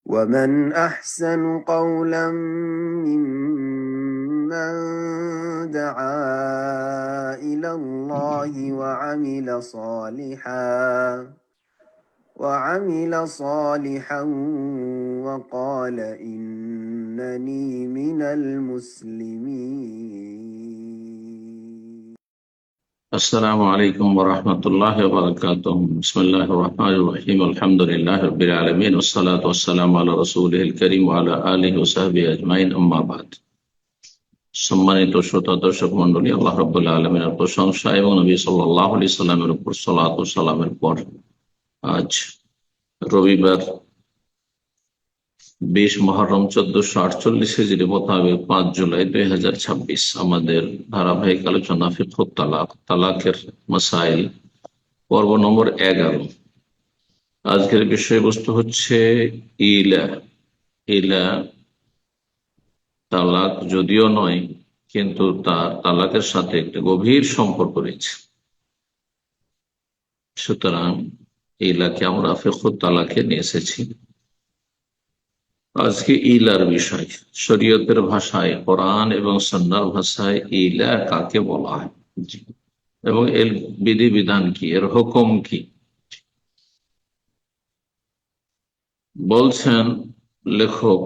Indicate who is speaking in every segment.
Speaker 1: ومن أحسن قولا ممن دعا إلى الله وعمل صالحا وقال إنني من المسلمين.
Speaker 2: السلام عليكم ورحمة الله وبركاته. بسم الله الرحمن الرحيم. الحمد لله رب العالمين والصلاة والسلام على رسوله الكريم وعلى آله وصحبه أجمعين أما بعد। সম্মানিত শ্রোতা দর্শক মন্ডলী, আল্লাহ রাব্বুল আলামিনের প্রশংসা এবং নবী সাল্লাল্লাহু আলাইহি সাল্লামের উপর সালাত ও সালামের পর আজ রবিবার 20 মুহররম 1448 হিজরি মোতাবেক 5 জুলাই 2026 আমাদের ধারাবাহিক আলোচনা ফিকহুত তালাক, তালাকের মাসাইল, পর্ব নম্বর 11। আজকের বিষয়বস্তু হচ্ছে ইলা। তালাক যদিও নয়, কিন্তু তার তালাকের সাথে একটা গভীর সম্পর্ক রয়েছে। সুতরাং ইলাকে আমরা ফিকহুত তালাকে নিয়ে এসেছি। আজকে ইলার বিষয়, শরীয়তের ভাষায়, কোরআন এবং সুন্নাহর ভাষায় ইলা কাকে বলা হয় এবং এর বিধিবিধান কি, এর হুকুম কি। বলছেন লেখক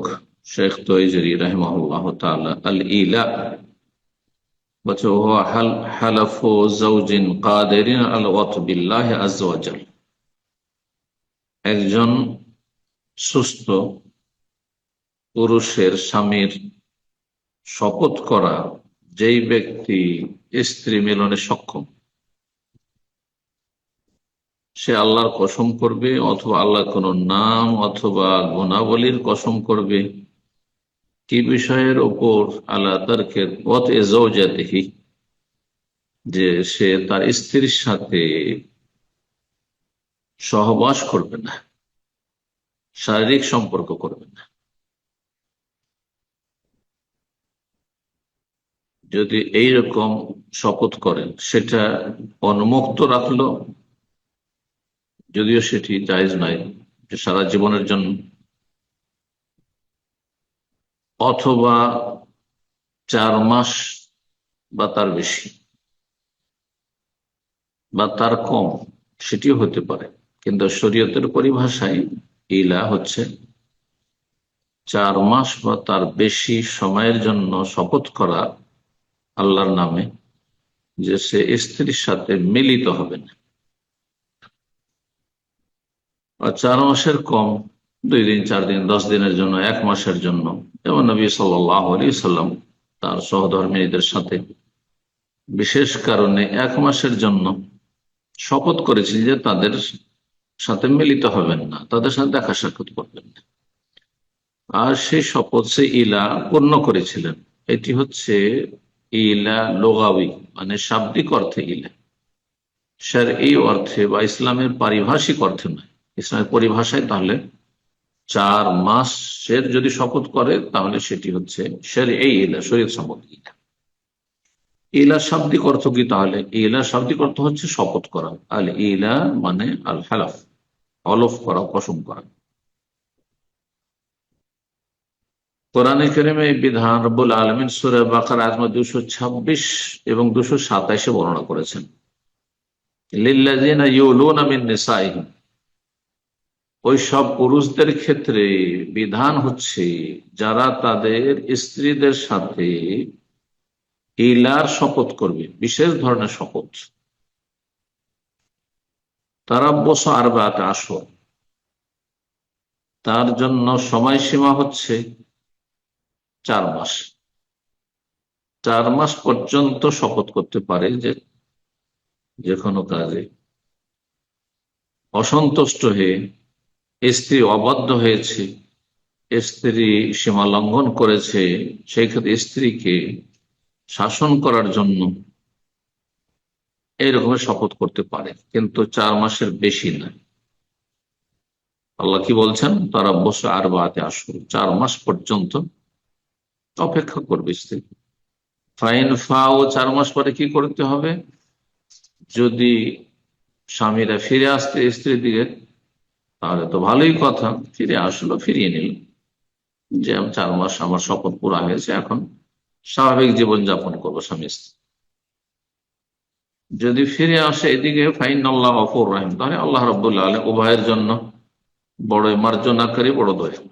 Speaker 2: শেখ তৈজরি রাহিমাহুল্লাহ তাআলা, আল ইলা বলছে হুয়া হালাফু যাওজিন কাদিরিন আল ওয়াত বিল্লাহি আযজা ওয়া জাল। একজন সুস্থ পুরুষের স্বামীর শপথ করা, যেই ব্যক্তি স্ত্রী মিলনে সক্ষম, সে আল্লাহর কসম করবে অথবা আল্লাহর কোন নাম অথবা গুণাবলীর কসম করবে। কি বিষয়ের উপর? আল্লাহ তারকের ওয়াত যাওজাতিহি, যে সে তার স্ত্রীর সাথে সহবাস করবে না, শারীরিক সম্পর্ক করবে না। যদি এইরকম শপথ করেন, সেটা উন্মুক্ত রাখলো, যদিও সেটি জায়েজ নয় যে সারা জীবনের জন্য, অথবা 4 মাস বা তার বেশি বা তার কম, সেটিও হতে পারে। কিন্তু শরীয়তের পরিভাষায় ইলা হচ্ছে 4 মাস বা তার বেশি সময়ের জন্য শপথ করা আল্লাহর নামে যে সে স্ত্রীর সাথে মিলিত হবে না। আর 4 মাসের কম, 2 দিন, 4 দিন, 10 দিনের জন্য, 1 মাসের জন্য, যেমন নবী সাল্লাল্লাহু আলাইহি সাল্লাম তার সহধর্মিনীদের সাথে বিশেষ কারণে 1 মাসের জন্য শপথ করেছিলেন যে তাদের সাথে মিলিত হবেন না, তাদের সাথে দেখা সাক্ষাৎ করবেন না। আর সেই শপথ, সে ইলা পূর্ণ করেছিলেন। এটি হচ্ছে ইলা লুগাবি, মানে শাব্দিক অর্থে ইলা, শারঈ অর্থে বা ইসলামের পারিভাষিক অর্থে নয়। ইসলামের পরিভাষায় তাহলে 4 মাসের যদি শপথ করে, তাহলে সেটি হচ্ছে শারঈ ইলা, শরীয়ত সম্মত ইলা। ইলা শাব্দিক অর্থ কি? তাহলে ইলা শাব্দিক অর্থ হচ্ছে শপথ করা। আল ইলা মানে আল হালাফ, হলফ করা, কসম করা। কোরআনে কারিমে এই বিধান রব্বুল আলামিন সূরা বাকারা আয়াত 226 এবং 227 বর্ণনা করেছেন। লিল্লাযিনা ইউলুনা মিন নিসাইহিম, ওই সব পুরুষদের ক্ষেত্রে বিধান হচ্ছে যারা তাদের স্ত্রীদের সাথে ইলার শপথ করবে, বিশেষ ধরনের শপথ। তারাব্বুসু আরবাআত আশহুর, তার জন্য সময়সীমা হচ্ছে 4 মাস। 4 মাস পর্যন্ত শপথ করতে পারে যে কোনো কাজে। অসন্তুষ্ট হয়ে স্ত্রী অবাধ্য হয়েছে, স্ত্রী সীমা লঙ্ঘন করেছে, সেই ক্ষেত্রে স্ত্রীকে শাসন করার জন্য এইরকম শপথ করতে পারে, কিন্তু 4 মাসের বেশি না। আল্লাহ কি বলছেন? তারাব্বুসু আরবাআত আশহুর, 4 মাস পর্যন্ত অপেক্ষা করবে স্ত্রী। ফাইন ফাও, 4 মাস পরে কি করতে হবে? যদি স্বামীরা ফিরে আসতে স্ত্রীর দিকে তাহলে তো ভালোই কথা, ফিরে আসলো, ফিরিয়ে নিল যে 4 মাস আমার শপথ পুরা হয়েছে, এখন স্বাভাবিক জীবন যাপন করবো স্বামী স্ত্রী। যদি ফিরে আসে এদিকে ফাইন আল্লাহ গফুর রহিম, তাহলে আল্লাহ রাব্বুল আলামিন উভয়ের জন্য বড় মার্জনাকারী, বড় দয়ালু।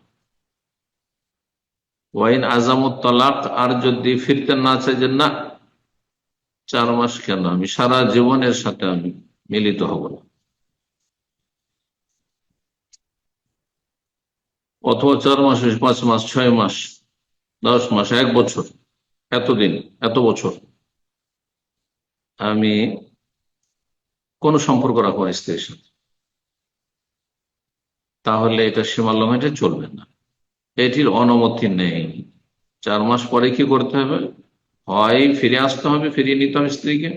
Speaker 2: ওয়াইন আজামুত তালাক, আর যদি ফিরতে না চাই যে না 4 মাস কেন, আমি সারা জীবনের সাথে আমি মিলিত হব না, অথবা 4 মাস, 5 মাস, 6 মাস, 10 মাস, 1 বছর, এতদিন, এত বছর আমি কোন সম্পর্ক রাখবো না স্ত্রীর সাথে, তাহলে এটা সীমা লঙ্ঘন, চলবে না, এটির অনুমতি নেই। 4 মাস পরে কি করতে হবে? হয় ফিরে আসতে হবে, ফিরিয়ে নিতে হবে স্ত্রীকে,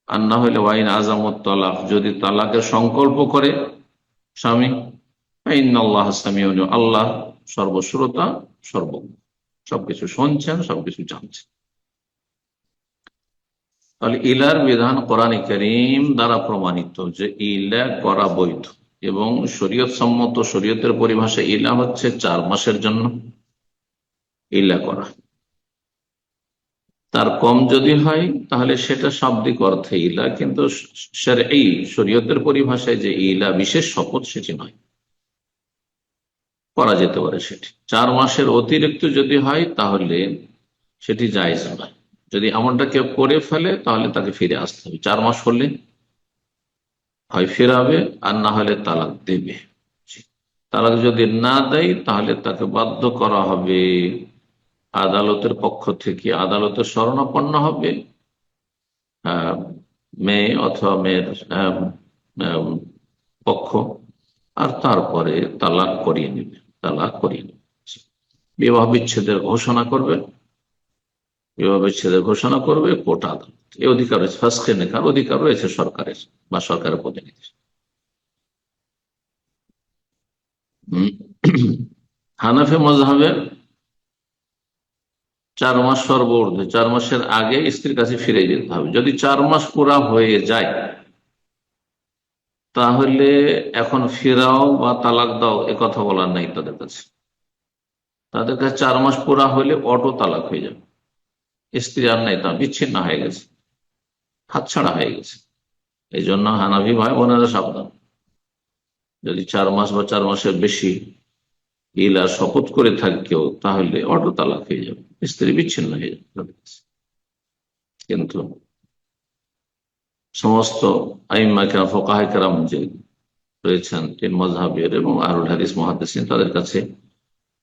Speaker 2: আর না হলে ওয়াইন আজামত তালাক, যদি তালাকের সংকল্প করে স্বামী, ইন্নাল্লাহ সামিউন, আল্লাহ সর্বশ্রোতা, সর্বজ্ঞ, সবকিছু শুনছেন, সবকিছু জানছেন। তাহলে ইলার বিধান কোরআন কারীম দ্বারা প্রমাণিত যে ইলা করা বৈধ, এবং শরীয়ত সম্মত, শরীয়তের পরিভাষায় ইলা হচ্ছে 4 মাসের জন্য ইলা করা। তার কম যদি হয় তাহলে সেটা শাব্দিক অর্থে ইলা, কিন্তু এই শরীয়তের পরিভাষায় যে ইলা বিশেষ শপথ, সেটি নয়, করা যেতে পারে। সেটি 4 মাসের অতিরিক্ত যদি হয় তাহলে সেটি জায়েজ নয়। যদি এমনটা কেউ করে ফেলে তাহলে তাকে ফিরে আসতে হবে। 4 মাস হলে হয় ফেরাবে, আর না হলে তালাক দেবে। তালাক যদি না দেয় তাহলে তাকে বাধ্য করা হবে আদালতের পক্ষ থেকে, আদালতের শরণাপন্ন হবে আহ, মেয়ে অথবা মেয়ের পক্ষ, আর তারপরে তালাক করিয়ে নেবে, তালাক করিয়ে নেবে, বিবাহ বিচ্ছেদের ঘোষণা করবে, বিবাহ বিচ্ছেদের ঘোষণা করবে কোর্ট আদালত। এই অধিকার রয়েছে, ফাসখে নেকার অধিকার রয়েছে সরকারের বা সরকারের প্রতিনিধি। হানাফি মযহাবে 4 মাস সর্বঊর্ধ্বে, 4 মাসের আগে স্ত্রীর কাছে ফিরে যেতে হবে। যদি 4 মাস পুরা হয়ে যায় তাহলে এখন ফিরাও বা তালাক দাও এ কথা বলার নাই তাদের কাছে। তাদের কাছে 4 মাস পুরা হলে অটো তালাক হয়ে যাবে, স্ত্রী আর নাই, তা বিচ্ছিন্ন হয়ে গেছে, হাতছাড়া হয়ে গেছে। এই জন্য হানাফি ভাই বোনেরা সাবধান, যদি 4 মাস বা 4 মাসের বেশি ইলা শপথ করে থাকে কেউ, তাহলে অটো তালাক হয়ে যাবে, স্ত্রী বিচ্ছিন্ন হয়ে যাবে। কিন্তু সমস্ত আইম্মা কেরাম, ফুকাহা কেরাম যে রয়েছেন তিন মাযহাবের এবং আহলুল হাদিস মুহাদ্দিসিন, তাদের কাছে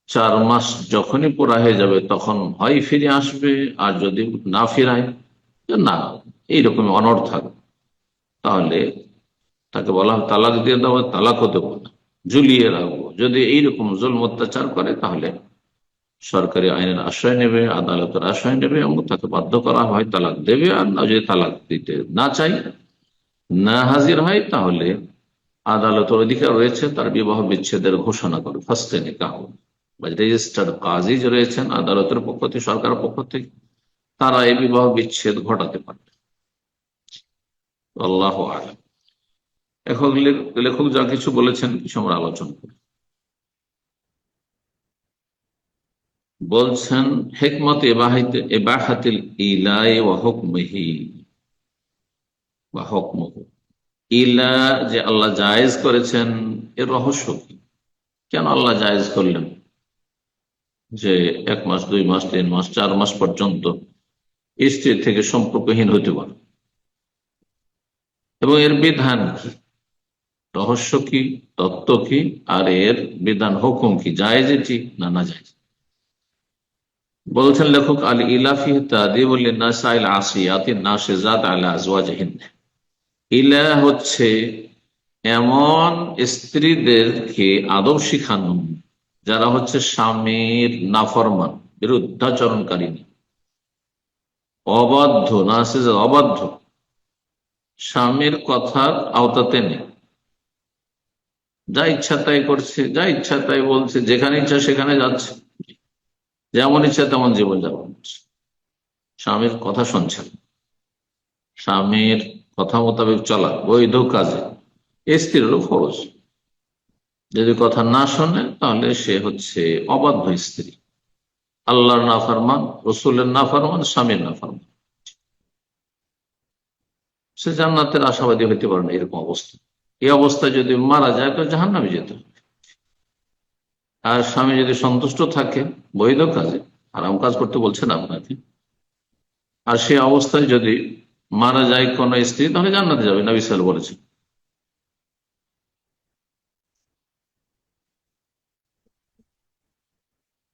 Speaker 2: 4 মাস যখনই পুরা হয়ে যাবে তখন হয় ফিরে আসবে, আর যদি না ফিরায়, না এইরকম অনর্থক, তাহলে তাকে বলা হবে তালাক দিয়ে দেওয়া, তালাক হতে পারে না, ঝুলিয়ে রাখবো। যদি এইরকম জুলম অত্যাচার করে তাহলে সরকারি আইনের আশ্রয় নেবে, আদালতের আশ্রয় নেবে, এবং তাকে বাধ্য করা হয় তালাক দেবে। আর যদি তালাক দিতে না চাই, না হাজির হয়, তাহলে আদালতের অধিকার রয়েছে তার বিবাহ বিচ্ছেদের ঘোষণা করে, ফাসখে নিকাহ, বা রেজিস্টার্ড কাজী যে রয়েছেন আদালতের পক্ষ থেকে, সরকারের পক্ষ থেকে, তারা এই বিবাহ বিচ্ছেদ ঘটাতে পারবে। আল্লাহু আ'লাম। এখন লেখক যা কিছু বলেছেন কিছু আমরা আলোচনা করি। বলছেন হিকমত ইবাহাতিল ইলাই ওয়া হুকমিহি বা হুকমুহু, ইলা যে আল্লাহ জায়েজ করেছেন এর রহস্য কি? কেন আল্লাহ জায়েজ করলেন যে 1 মাস, 2 মাস, 3 মাস, 4 মাস পর্যন্ত স্ত্রী থেকে সম্পর্কহীন হতে পারে, এবং এর বিধান কি, রহস্য কি, তত্ত্ব কি, আর এর বিধান হুকুম কি, জায়েজ এটি না না জায়েজ? বলছেন লেখক আল ইলাফি তাদিবুল লিন্নাসাইল আসিয়াতিন নাশিজাত আলা আজওয়াজিহিন, ইলা হচ্ছে এমন স্ত্রীদেরকে আদব শিখানো যারা হচ্ছে স্বামীর নাফরমান, বিরুদ্ধাচরণকারী, অবাধ্য, নাশিজাত অবাধ্য, স্বামীর কথার আওতাতে নেই, যা ইচ্ছা তাই করছে, যা ইচ্ছা তাই বলছে, যেখানে ইচ্ছা সেখানে যাচ্ছে, যেমন ইচ্ছা তেমন জীবন যাপন করছে, স্বামীর কথা শুনছে না, স্বামীর কথা মোতাবেক চলা বৈধ কাজে স্ত্রীরও ফরজ। যদি কথা না শোনে তাহলে সে হচ্ছে অবাধ্য স্ত্রী, আল্লাহর নাফরমান, রসুলের নাফরমান, স্বামীর নাফরমান। সে জান্নাতের আশাবাদী হইতে পারে না এরকম অবস্থা। এই অবস্থায় যদি মারা যায় তো জাহান্নামে যেতে হবে। আর স্বামী যদি সন্তুষ্ট থাকে বৈধ কাজে, আরাম কাজ করতে বলছেন আপনাকে, আর সে অবস্থায় যদি মারা যায় কোন স্ত্রী, তাহলে জান্নাতে যাবে, নবী সাল্লাল্লাহু আলাইহি ওয়াসাল্লাম বলেছেন।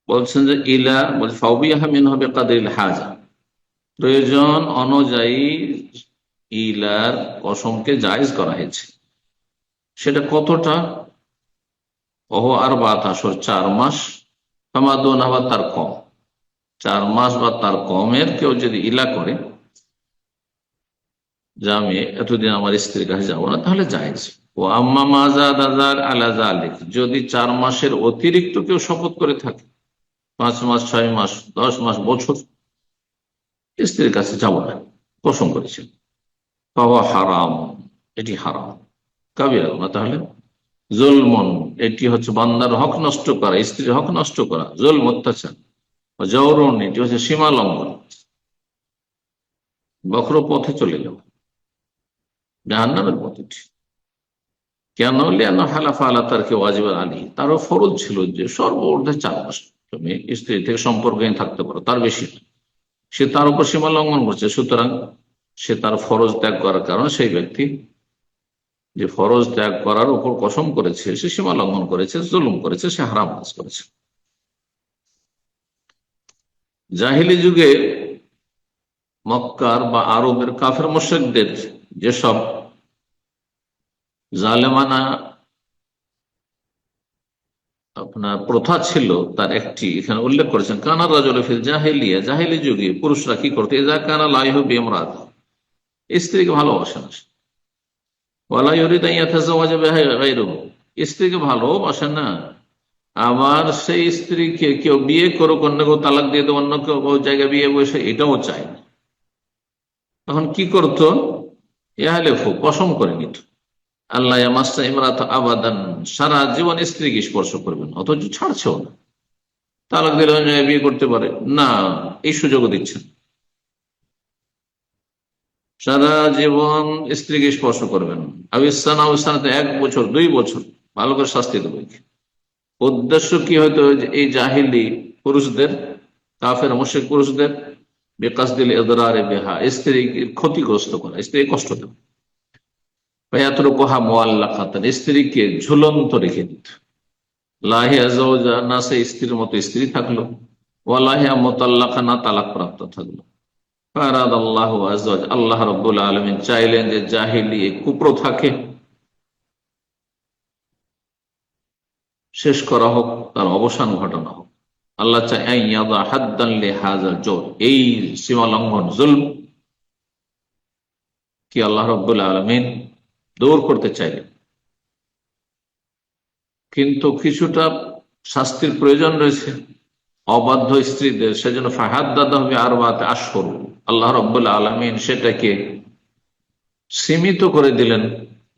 Speaker 2: বলছেন যে ইলা বলছে ফাউবিয়াহা মিন হবে কাদিল হাজা, প্রয়োজন অনুযায়ী ইলার কসমকে জায়েজ করা হয়েছে। সেটা কতটা? ওহ আর 4 মাস, ফামাদুন বা তার কম, 4 মাস বা তার কমের কেউ যদি ইলা করে যে আমি এতদিন আমার স্ত্রীর কাছে যাবো না, তাহলে জায়েজ। ও আম্মা মাজাদ আজার আলা জালিক, যদি 4 মাসের অতিরিক্ত কেউ শপথ করে থাকে, 5 মাস, 6 মাস, 10 মাস, বছর স্ত্রীর কাছে যাব না কসম করেছেন, বাবা হারাম, এটি হারাম কাবিরা গুনাহ। তাহলে জুলমন, এটি হচ্ছে বান্দার হক নষ্ট করা, স্ত্রীর হক নষ্ট করা, জুলম, অত্যাচার। জওরন, এটি হচ্ছে সীমা লঙ্ঘন, বক্র পথে চলে যাওয়া, জাহান্নামের পথে। কেন? লিআন্না হালাফা আলা তারকি ওয়াজিব আলী, তারও ফরজ ছিল যে সর্বর্ধে 4 মাস তুমি স্ত্রী থেকে সম্পর্কহীন থাকতে পারো, তার বেশি না। সে তার উপর সীমা লঙ্ঘন করছে, সুতরাং সে তার ফরজ ত্যাগ করার কারণে, সেই ব্যক্তি যে ফরজ ত্যাগ করার উপর কসম করেছে সে সীমা লঙ্ঘন করেছে, জুলুম করেছে, সে হারাম কাজ করেছে। জাহিলি যুগে মক্কার বা আরবের কাফের মুশরিকদের যেসব জালেমানা আপনার প্রথা ছিল, তার একটি এখানে উল্লেখ করেছেন। কানা রাজুল ফিল জাহিলিয়া, জাহিলি যুগে পুরুষরা কি করতে, ইযা কানা লা ইউহিব্বু ইমরাত, স্ত্রীকে ভালোবাসে না, ওয়ালা ইউরিদু আন ইয়াতাযাওয়াজা বিহা গায়রুহু, স্ত্রীকে ভালোবাসে না, আবার সেই স্ত্রীকে কেউ বিয়ে করুক, অন্য কেউ তালাক দিয়ে দেবো, অন্য কেউ জায়গায় বিয়ে বসে, এটাও চায় না। তখন কি করতো? ইয়াহলিফু, কসম করে নিত, আল্লাহ ইয়ামাসসা ইমরাত আবাদান, সারা জীবন স্ত্রীকে স্পর্শ করবেন, অথচ ছাড়ছেও না। তালাক দিলে অন্য জায়গায় বিয়ে করতে পারে না, এই সুযোগও দিচ্ছেন। সারা জীবন স্ত্রীকে স্পর্শ করবেন, আবিসানা 1 বছর 2 বছর, ভালো করে শাস্তি দেবে। উদ্দেশ্য কি হয়তো? এই জাহিলি পুরুষদের, কাফের মুশরিক পুরুষদের বিকাশ দিলে ইদরারে বিহা, স্ত্রী ক্ষতিগ্রস্ত করা, স্ত্রী কষ্ট দেওয়া। ফায়াতরুকুহা মুআল্লাকাতান, স্ত্রীকে ঝুলন্ত রেখে দিত। লাহিয়া যাওজা, না সে স্ত্রীর মতো স্ত্রী থাকলো, ওয়ালাহিয়া মুতাল্লাকা, না তালাক প্রাপ্ত থাকলো। ফারাদাল্লাহু আযজা ওয়া জাল্লা, আল্লাহ রাব্বুল আলামিন চাইলেন যে জাহিলি এই কুপ্রথাকে শেষ করা হোক, তার অবসান ঘটানো হোক। আল্লাহ চাই হাদ্দান লিহাযাল জওর, এই সীমা লঙ্ঘন, জুলম কি আল্লাহ রাব্বুল আলামিন দূর করতে চাইলেন। কিন্তু কিছুটা শাস্তির প্রয়োজন রয়েছে অবাধ্য স্ত্রীদের, সেজন্য ফাহাদ্দাদা হবে আরবাতে আশহুর, আল্লাহ রাব্বুল আলামিন সেটাকে সীমিত করে দিলেন,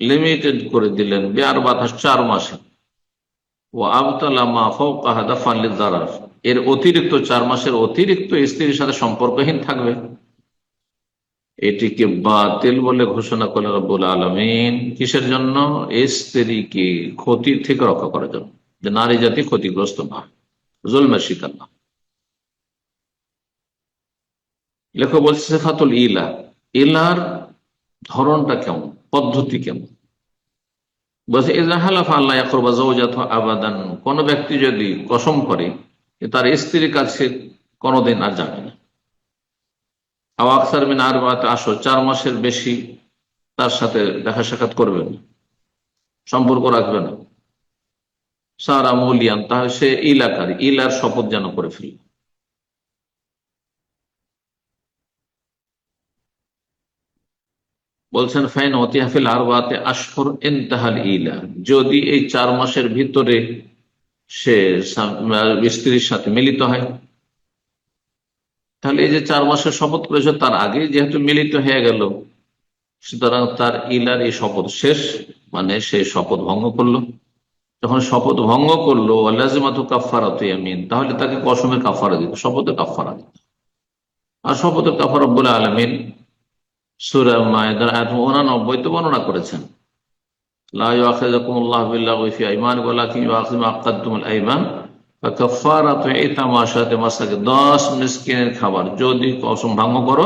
Speaker 2: লিমিটেড করে দিলেন, বিআরবাত 4 মাসে। ও আবতালা মা ফাওকাহা দাফান লিযারার, এর অতিরিক্ত 4 মাসের অতিরিক্ত স্ত্রীর সাথে সম্পর্কহীন থাকবে, এটিকে বাতিল বলে ঘোষণা করলেন রব্বুল আলামিন। কিসের জন্য? স্ত্রীকে ক্ষতি থেকে রক্ষা করার জন্য, যে নারী জাতি ক্ষতিগ্রস্ত না, জুলমের শিকার না। লেখক বলছে সিফাতুল ইলা, ইলার ধরনটা কেমন, পদ্ধতি কেমন? বলছে ইযা হালাফা আল্লা ইয়াকরবা যাওজাতহু আবাদান, কোন ব্যক্তি যদি কসম করে তার স্ত্রীর কাছে কোনোদিন আর যাবে না, আও আকসার মিন আরবাআতি আশহুর, 4 মাসের বেশি তার সাথে দেখা সাক্ষাৎ করবে না, সম্পর্ক রাখবে না, সারা মুলিয়ান, তাহলে সে ইলাকারী, ইলার শপথ যেন করে ফেলবে। বলছেন ফাইন ওতিয়াফিল আরবাআতি আশহুর ইনতাহাল ইলা, যদি এই 4 মাসের ভিতরে সে স্ত্রীর সাথে মিলিত হয়, তাহলে এই যে 4 মাসের শপথ করেছে তার আগে যেহেতু মিলিত হয়ে গেল, সুতরাং তার ইলার এই শপথ শেষ, মানে সে শপথ ভঙ্গ করলো, যখন শপথ ভঙ্গ করলো লাজিমাতু কাফফারাতু ইয়ামিন, তাহলে তাকে কসমের কাফারা দিত, শপথের কাফারা দিত। আর শপথের কাফারা রব্বুল আলামিন সূরা মায়েদার আয়াত 89 তে বর্ণনা করেছেন, লা ইউআখিযুকুমুল্লাহু বিল্লাগwi ফি আইমানিকুম ওয়ালাকিন ইউআখিযুকুম বিমা আক্কাদতুমুল আইমান ফাকাফফারাতু ইতআমু 10 মাসাকিন। 10 মিসকিনের খাবার, যদি কসম ভঙ্গ করো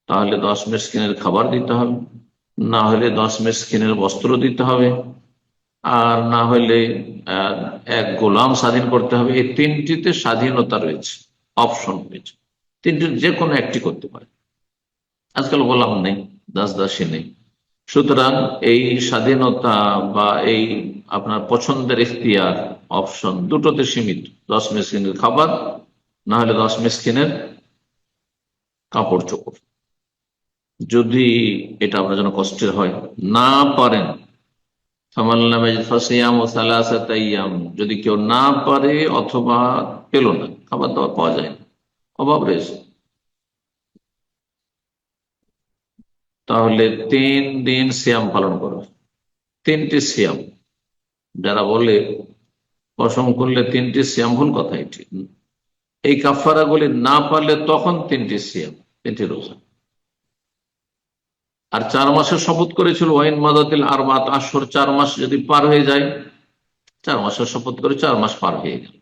Speaker 2: তাহলে 10 মিসকিনের খাবার দিতে হবে, না হলে 10 মিসকিনের বস্ত্র দিতে হবে, আর না হলে এক গোলাম স্বাধীন করতে হবে। এই তিনটিতে স্বাধীনতা রয়েছে, অপশন রয়েছে, তিনটির যে কোনো একটি করতে পারে। আজকাল গোলাম নেই, দাস দাসী নেই, সুতরাং এই স্বাধীনতা বা এই আপনার পছন্দের ইখতিয়ার অপশন দুটোতে সীমিত। 10 মিসকিনের খাবার, না হলে 10 মিসকিনের কাপড় চোপড়। যদি এটা আপনার জন্য কষ্টের হয়, না পারেন, যদি কেউ না পারে অথবা পেল না, খাবার দাবার পাওয়া যায় না, অভাব রয়েছে, তাহলে 3 দিন সিয়াম পালন করো। 3টি সিয়াম, যারা বলে কসম করলে 3টি সিয়াম, ভুল কথা এটি। এই কাফারাগুলি না পারলে তখন 3টি সিয়াম, 3টি রোজা। আর 4 মাসের শপথ করেছিল, ওয়াইন মাদাতিল আরবাত আশহুর, 4 মাস যদি পার হয়ে যায়, 4 মাসের শপথ করে 4 মাস পার হয়ে গেল,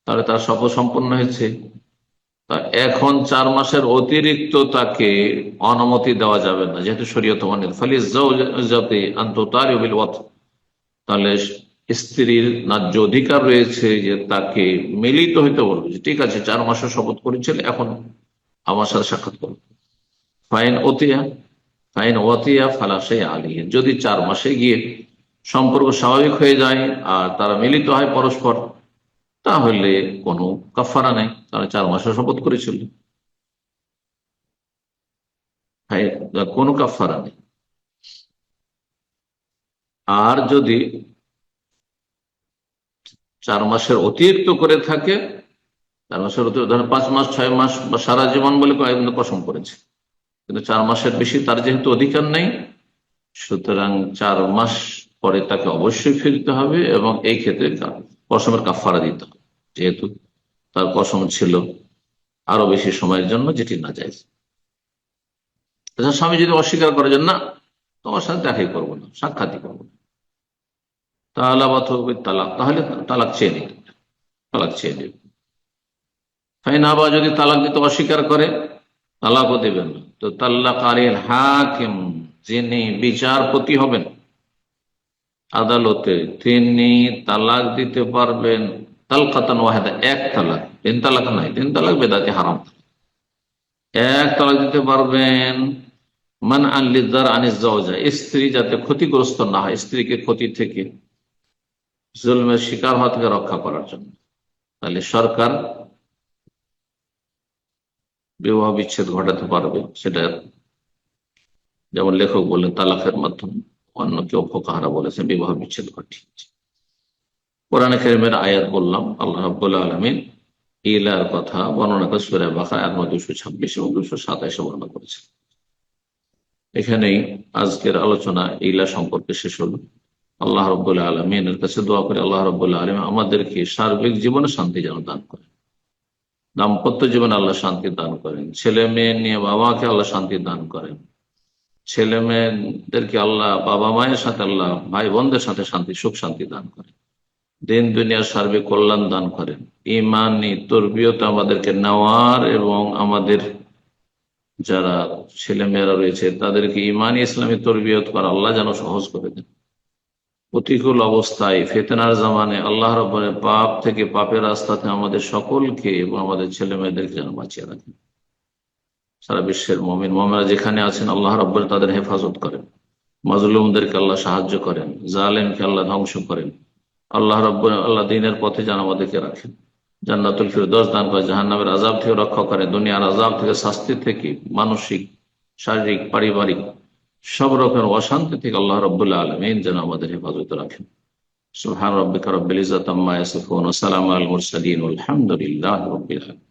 Speaker 2: তাহলে তার শপথ সম্পন্ন হয়েছে। তা এখন 4 মাসের অতিরিক্ত তাকে অনুমতি দেওয়া যাবে না, যেহেতু শরীয়ত মানেন। তাহলে স্ত্রীর ন্যায্য অধিকার রয়েছে যে তাকে মিলিত হইতে বলবে, যে ঠিক আছে 4 মাসের শপথ করেছিল, এখন আমার সাথে সাক্ষাৎ করবে। ফাইন ওয়াতিয়া ফালা শাইআ আলাইহি, যদি 4 মাসে গিয়ে সম্পর্ক স্বাভাবিক হয়ে যায় আর তারা মিলিত হয় পরস্পর, তাহলে কোনো কাফারা নেই, তারা 4 মাসের শপথ করেছিল, কোনো কাফারা নেই। আর যদি 4 মাসের অতিরিক্ত করে থাকে, 4 মাসের অতিরিক্ত, 5 মাস 6 মাস বা সারা জীবন বলে কসম করেছে, কিন্তু 4 মাসের বেশি তার যেহেতু অধিকার নেই, সুতরাং 4 মাস পরে তাকে অবশ্যই ফিরতে হবে এবং এই ক্ষেত্রে কসমের কাফারা দিতে হবে, যেহেতু তার কসম ছিল আরো বেশি সময়ের জন্য, যেটি না যায়। স্বামী যদি অস্বীকার করে যে না, তোমার সাথে দেখাই করবো না, সাক্ষাৎই করবো না, তাহলে তালাক চেয়ে নিতে, তালাক চেয়ে নেবে। ফাইন আবা, যদি তালাক দিতে অস্বীকার করে, তালাকও দেবেন না, তো তাল্লাক আলাইহিল হাকিম, যিনি বিচারপতি হবেন আদালতে, তিনি তালাক দিতে পারবেন তালকাতান ওয়াহিদা, এক তালাক, 3 তালাক নাই, 3 তালাক বেদাতি হারাম। 1 তালাক দিতে পারবেন মান আনলিজার আনিস জাওজা, স্ত্রী যাতে ক্ষতিগ্রস্ত না হয়, স্ত্রীকে ক্ষতি থেকে, জুলমের শিকার হওয়া থেকে রক্ষা করার জন্য। তাহলে সরকার বিবাহ বিচ্ছেদ ঘটাতে পারবে, সেটা যেমন লেখক বললেন তালাকের মাধ্যমে, অন্য কেউ ফুকাহারা বলেছেন বিবাহ বিচ্ছেদ ঘটিয়েছে। কোরআনে কারীমের আয়াত বললাম, আল্লাহ রাব্বুল আলামিন ইলার কথা বর্ণনা করে সূরা বাকারা আয়াত 226 এবং 227 বর্ণনা করেছেন। এখানেই আজকের আলোচনা ইলা সম্পর্কে শেষ হলো। আল্লাহ রাব্বুল আলামিনের কাছে দোয়া করে আল্লাহ রাব্বুল আলামিন আমাদেরকে সার্বিক জীবনে শান্তি যেন দান করেন, দাম্পত্য জীবনে আল্লাহ শান্তি দান করেন, ছেলে মেয়ে নিয়ে বাবাকে আল্লাহ শান্তি দান করেন, ছেলে মেয়েদেরকে আল্লাহ বাবা মায়ের সাথে, আল্লাহ ভাই বোনদের সাথে শান্তি, সুখ শান্তি দান করেন, দিন দুনিয়ার সার্বিক কল্যাণ দান করেন, ইমানি তরবিয়ত আমাদেরকে নেওয়ার এবং আমাদের যারা ছেলে মেয়েরা রয়েছে তাদেরকে ইমানি ইসলামী তরবিয়ত করা আল্লাহ যেন সহজ করে দেন। প্রতিকূল অবস্থায় ফিতনার জামানে আল্লাহ রাব্বুল পাপ থেকে, পাপের রাস্তাতে আমাদের সকলকে এবং আমাদের ছেলে মেয়েদেরকে যেন বাঁচিয়ে রাখেন। সারা বিশ্বের মুমিন মুমিনা যেখানে আছেন আল্লাহ রাব্বুল তাদের হেফাজত করেন, মাজলুমদেরকে আল্লাহ সাহায্য করেন, জালেমকে আল্লাহ ধ্বংস করেন। আল্লাহ রাব্বুল আল্লাহ দ্বীনের পথে যেন আমাদেরকে রাখেন, জান্নাতুল ফিরদৌস দান করে, জাহান্নামের আযাব থেকে রক্ষা করে, দুনিয়ার আযাব থেকে, শাস্তি থেকে, মানসিক শারীরিক পারিবারিক সব রকমের অশান্তি থেকে আল্লাহ রাব্বুল আলামিন যেন আমাদের হেফাজতে রাখেন। সুবহান রাব্বিকা রাব্বিল ইজ্জাতি আম্মা ইয়াসিফুন ওয়া সালামুন আলাল মুরসালিন ওয়ালহামদুলিল্লাহি রাব্বিল আলামিন।